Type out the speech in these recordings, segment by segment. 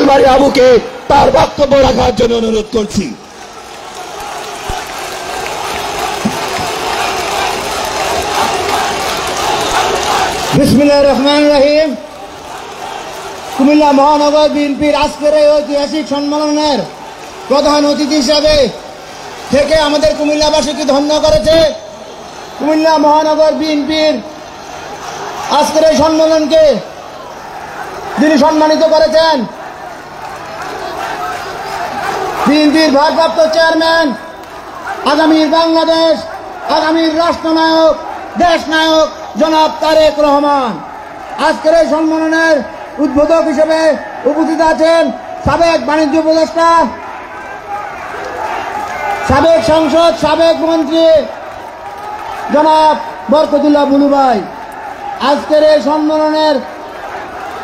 ফুলবাড়ি আবুকে তার বক্তব্য রাখার জন্য অনুরোধ করছি। বিসমিল্লাহির রহমানির রহিম। কুমিল্লা মহানগর বিএনপির আজকের এই ঐতিহাসিক সম্মেলনের প্রধান অতিথি হিসাবে থেকে আমাদের কুমিল্লাবাসীকে ধন্য করেছে। কুমিল্লা মহানগর বিএনপির আজকের এই সম্মেলনকে যিনি সম্মানিত করেছেন বিএনপির ভারপ্রাপ্ত চেয়ারম্যান, আগামীর বাংলাদেশ, আগামীর রাষ্ট্রনায়ক, দেশ নায়ক জনাব তারেক রহমান। আজকের এই সম্মেলনের উদ্বোধক হিসেবে উপস্থিত আছেন সাবেক বাণিজ্য উপদেষ্টা, সাবেক সংসদ, সাবেক মন্ত্রী জনাব বরকতুল্লাহ বুলু ভাই। আজকের এই সম্মেলনের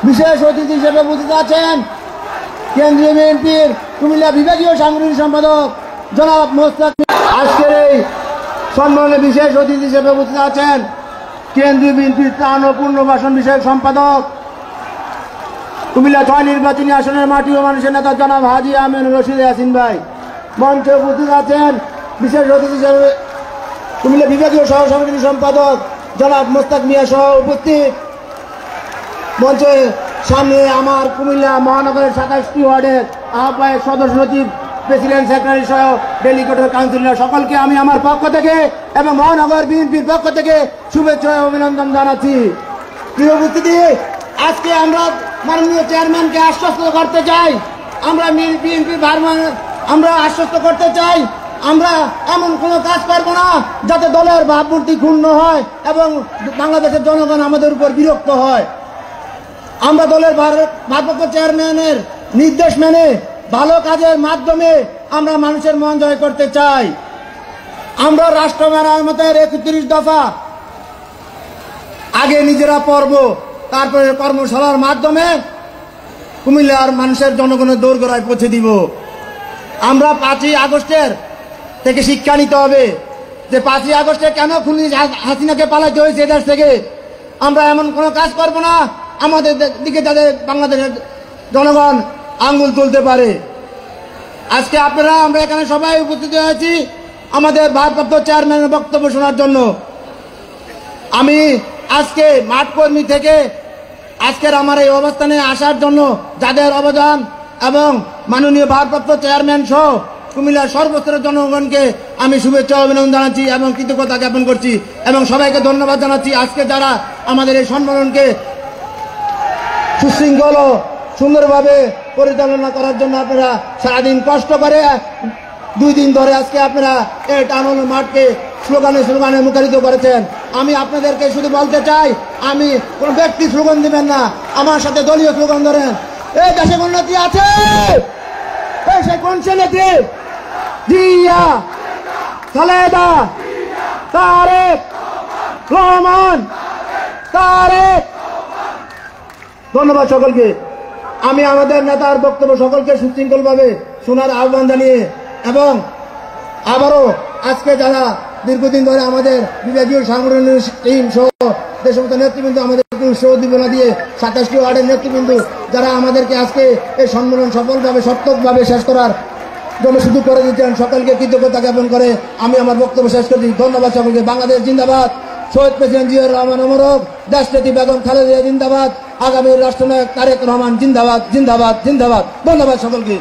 বিশেষ অতিথি হিসেবে উপস্থিত আছেন কেন্দ্রীয় বিএনপির কুমিল্লা বিভাগীয় সাংগঠনিক সম্পাদক জনাব মোস্তাক। আজকের এই সম্মেলনে বিশেষ অতিথি হিসেবে উপস্থিত আছেন কেন্দ্রীয় বিএনপির ত্রাণ ও পুনর্বাসন বিষয়ক সম্পাদক, কুমিল্লা ৬ নির্বাচনী আসনের মাটি ও মানুষের নেতা জনাব হাজী আমিন রশিদ ইয়াসিন ভাই। মঞ্চে উপস্থিত আছেন বিশেষ অতিথি হিসেবে কুমিল্লা বিভাগীয় সহ সাংগঠনিক সম্পাদক জনাব মোস্তাক মিয়া সহ উপস্থিত। মঞ্চে সামনে আমার কুমিল্লা মহানগরের ২৭টি ওয়ার্ডের আহ্বায়ক, সদস্য সচিব, প্রেসিডেন্ট, সেক্রেটারি সহ ডেলিগেটেড কাউন্সিলর সকলকে আমি আমার পক্ষ থেকে এবং মহানগর বিএনপির পক্ষ থেকে শুভেচ্ছা ও অভিনন্দন জানাচ্ছি। প্রিয় উপস্থিতি, আজকে আমরা মাননীয় চেয়ারম্যানকে আশ্বস্ত করতে চাই, আমরা বিএনপির আমরা আশ্বস্ত করতে চাই আমরা এমন কোনো কাজ করব না যাতে দলের ভাবমূর্তি ক্ষুণ্ণ হয় এবং বাংলাদেশের জনগণ আমাদের উপর বিরক্ত হয়। আমরা দলের ভারপ্রাপ্ত চেয়ারম্যানের নির্দেশ মেনে ভালো কাজের মাধ্যমে আমরা মানুষের মন জয় করতে চাই। আমরা রাষ্ট্র মেরামতের ৩১ দফা আগে নিজেরা পড়ব, তারপরে কর্মশালার মাধ্যমে কুমিল্লার মানুষের জনগণের দোরগোড়ায় পৌঁছে দিব। আমরা ৫ই আগস্টের থেকে শিক্ষা নিতে হবে যে ৫ই আগস্টে কেন খুনি হাসিনাকে পালাতে হয়েছে দেশ থেকে। আমরা এমন কোনো কাজ করব না আমাদের দিকে যাতে বাংলাদেশের জনগণ আঙ্গুল তুলতে পারে। আজকে আপনারা আমরা এখানে সবাই উপস্থিত হয়েছি আমাদের ভারপ্রাপ্ত চেয়ারম্যানের বক্তব্য শোনার জন্য। আমি আজকে মাঠ কর্মী থেকে আজকের আমার এই অবস্থানে আসার জন্য যাদের অবদান এবং মাননীয় ভারপ্রাপ্ত চেয়ারম্যান সহ কুমিল্লার সর্বস্তরের জনগণকে আমি শুভেচ্ছা অভিনন্দন জানাচ্ছি এবং কৃতজ্ঞতা জ্ঞাপন করছি এবং সবাইকে ধন্যবাদ জানাচ্ছি। আজকে যারা আমাদের এই সম্মেলনকে সুশৃঙ্খল ও সুন্দরভাবে পরিচালনা করার জন্য আপনারা সারাদিন কষ্ট করে 2 দিন ধরে আজকে আপনারা এই টাউন মাঠকে স্লোগানে মুখরিত করেছেন। আমি আপনাদেরকে শুধু বলতে চাই, আমি কোন ব্যক্তি স্লোগান দিবেন না, আমার সাথে দলীয় স্লোগান ধরেন। এই দেশে কোন নেত্রী আছে? এই সে কোন সে নেত্রী? জিয়া, খালেদা, তারেক রহমান, তারেক। ধন্যবাদ সকলকে। আমি আমাদের নেতার বক্তব্য সকলকে সুশৃঙ্খলভাবে শোনার আহ্বান জানিয়ে এবং আবারও আজকে যারা দীর্ঘদিন ধরে আমাদের বিভাগীয় সাংগঠনিক টিম সহ যে সমস্ত নেতৃবৃন্দ আমাদেরকে উৎসাহ উদ্দীপনা দিয়ে ২৭টি ওয়ার্ডের নেতৃবৃন্দ যারা আমাদেরকে আজকে এই সম্মেলন সফলভাবে সার্থকভাবে শেষ করার জন্য সুযোগ করে দিচ্ছেন, সকলকে কৃতজ্ঞতা জ্ঞাপন করে আমি আমার বক্তব্য শেষ করছি। ধন্যবাদ সকলকে। বাংলাদেশ জিন্দাবাদ, শহীদ প্রেসিডেন্ট জিয়াউর রহমান অমরক, দেশনেত্রী বেগম খালেদা জিন্দাবাদ, আগামীর রাষ্ট্রনায়ক তারেক রহমান জিন্দাবাদ, জিন্দাবাদ, জিন্দাবাদ। ধন্যবাদ সকলকে।